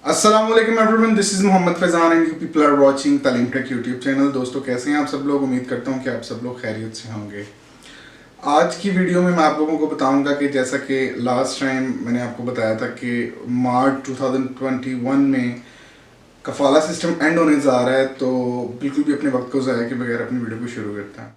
अस्सलामुअलैकुम everyone, this is Mohammad Faizan and you people are watching Taleem tech YouTube channel. दोस्तों कैसे हैं आप सब लोग? उम्मीद करता हूं कि आप सब लोग खैरियत से होंगे। आज की वीडियो में मैं आप लोगों को बताऊंगा कि जैसा कि लास्ट टाइम मैंने आपको बताया था कि मार्च 2021 में कफाला सिस्टम एंड होने जा रहा है, तो बिल्कुल भी अपने वक्त को ज़ाया के बगैर अपनी वीडियो को शुरू करते हैं।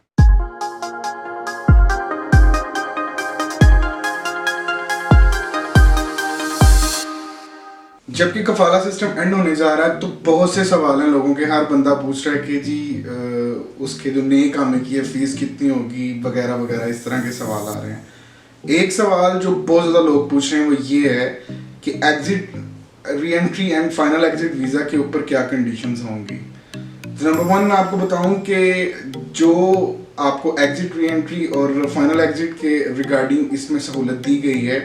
जबकि कफाला सिस्टम एंड होने जा रहा है तो बहुत से सवाल हैं लोगों के। हर बंदा पूछ रहा है कि जी उसके जो नए कामे की है फीस कितनी होगी वगैरह वगैरह, इस तरह के सवाल आ रहे हैं। एक सवाल जो बहुत ज़्यादा लोग पूछ रहे हैं वो ये है कि exit re entry and final exit visa के ऊपर क्या कंडीशंस होंगी। नंबर वन मैं आपको बताऊं कि जो आपको एग्जिट री एंट्री और फाइनल एग्जिट के रिगार्डिंग इसमें सहूलत दी गई है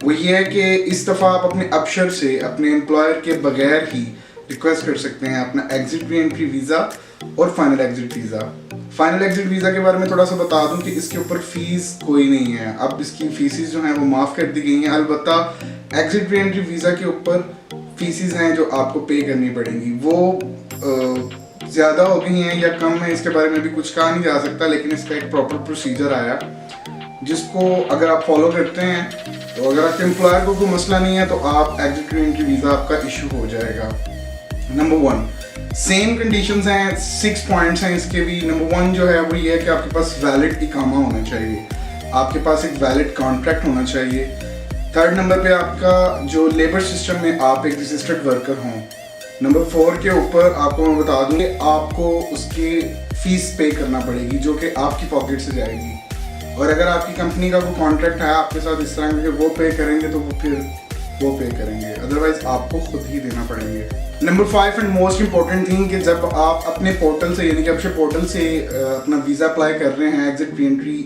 वो ये है कि इस दफ़ा आप अपने अफसर से अपने एम्प्लॉयर के बगैर ही रिक्वेस्ट कर सकते हैं अपना एग्जिट री एंट्री वीज़ा और final exit visa. Final exit visa के बारे में थोड़ा सा बता दूं कि इसके ऊपर फ़ीस कोई नहीं है, अब इसकी फ़ीसेस जो हैं वो माफ़ कर दी गई हैं। अलबत्ता एग्जिट री एंट्री वीज़ा के ऊपर फ़ीसेस हैं जो आपको पे करनी पड़ेंगी, वो ज़्यादा हो गई हैं या कम है इसके बारे में भी कुछ कहा नहीं जा सकता, लेकिन इसका एक प्रॉपर प्रोसीजर आया जिसको अगर आप फॉलो करते हैं तो अगर आपके एम्प्लॉयर को कोई मसला नहीं है तो आप एग्जिट री एंट्री वीज़ा आपका इशू हो जाएगा। नंबर वन, सेम कंडीशंस हैं, 6 पॉइंट्स हैं इसके भी। नंबर वन जो है वो ये है कि आपके पास वैलिड इकामा होना चाहिए, आपके पास एक वैलिड कॉन्ट्रैक्ट होना चाहिए। थर्ड नंबर पे आपका जो लेबर सिस्टम में आप एक रजिस्टर्ड वर्कर हों। नंबर 4 के ऊपर आपको मैं बता दूँ कि आपको उसकी फ़ीस पे करना पड़ेगी जो कि आपकी पॉकेट से जाएगी, और अगर आपकी कंपनी का कोई कॉन्ट्रैक्ट है आपके साथ इस तरह के वो पे करेंगे तो वो पे करेंगे, अदरवाइज आपको खुद ही देना पड़ेंगे। Number 5 and most important thing कि जब आप अपने पोर्टल से यानी कि अपने पोर्टल से अपना वीज़ा अप्लाई कर रहे हैं एग्जिट री एंट्री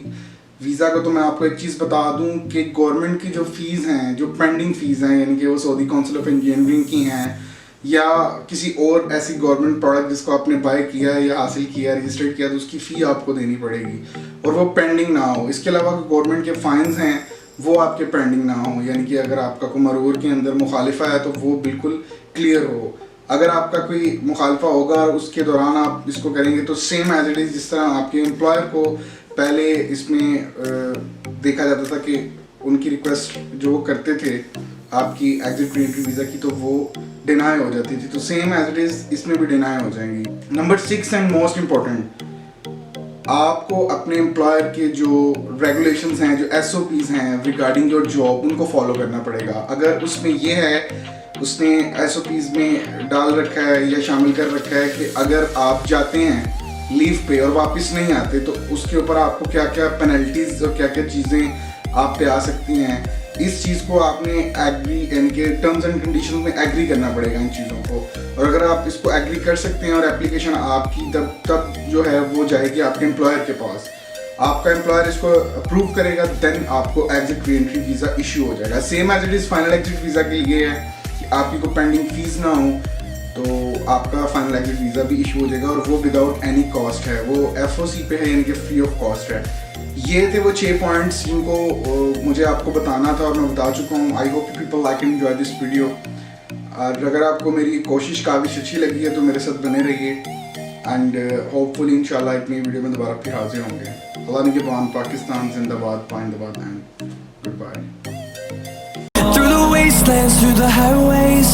वीज़ा का, तो मैं आपको एक चीज़ बता दूं कि गवर्नमेंट की जो फ़ीस हैं, जो पेंडिंग फ़ीस हैं, यानी कि वो सऊदी काउंसिल ऑफ इंजीनियरिंग की हैं या किसी और ऐसी गवर्नमेंट प्रोडक्ट जिसको आपने बाय किया है या हासिल किया है, रजिस्टर्ड किया, तो उसकी फ़ी आपको देनी पड़ेगी और वो पेंडिंग ना हो। इसके अलावा गवर्नमेंट के फ़ाइन्स हैं वो आपके पेंडिंग ना हो, यानी कि अगर आपका कोई मरूर के अंदर मुखालिफा है तो वो बिल्कुल क्लियर हो। अगर आपका कोई मुखालिफा होगा और उसके दौरान आप इसको करेंगे तो सेम एज इट इज़ जिस तरह आपके एम्प्लॉयर को पहले इसमें देखा जाता था कि उनकी रिक्वेस्ट जो वो करते थे आपकी एग्जिट री एंट्री वीज़ा की तो वो डिनाई हो जाती थी, तो सेम एज इट इज़ इसमें भी डिनाई हो जाएंगी। नंबर 6 एंड मोस्ट इम्पॉर्टेंट, आपको अपने एम्प्लॉयर के जो रेगुलेशंस हैं, जो SOPs हैं रिगार्डिंग योर जॉब, उनको फॉलो करना पड़ेगा। अगर उसमें ये है, उसने SOPs में डाल रखा है या शामिल कर रखा है कि अगर आप जाते हैं लीव पे और वापस नहीं आते तो उसके ऊपर आपको क्या क्या पेनल्टीज और क्या क्या चीज़ें आप पे आ सकती हैं, इस चीज़ को आपने एग्री यानी कि टर्म्स एंड कंडीशंस में एग्री करना पड़ेगा इन चीज़ों को। और अगर आप इसको एग्री कर सकते हैं और एप्लीकेशन आपकी तब जो है वो जाएगी आपके एम्प्लॉयर के पास, आपका एम्प्लॉयर इसको अप्रूव करेगा, देन आपको exit re entry visa issue हो जाएगा। Same as it is final exit visa के लिए है कि आपकी कोई पेंडिंग फीस ना हो तो आपका फाइनल एग्जिट वीज़ा भी इशू हो जाएगा और वो विदाउट एनी कॉस्ट है, वो FOC पे है यानी कि फ्री ऑफ कॉस्ट है। ये थे वो 6 पॉइंट्स जिनको मुझे आपको बताना था और मैं बता चुका हूँ। I hope people like and enjoy this video. और अगर आपको मेरी कोशिश काफ़ी अच्छी लगी है तो मेरे साथ बने रहिए एंड होपफुली इंशाल्लाह इतनी वीडियो में दोबारा फिर हाजिर होंगे। अल्लाह निगहबान, पाकिस्तान जिंदाबाद, पाइंदाबाद and goodbye. Through the wastelands, through the highways,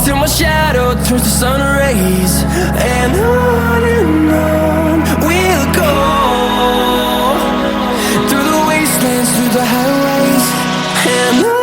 till my shadow turns to sun rays, and on we'll go. Through the wastelands, through the highways, and on.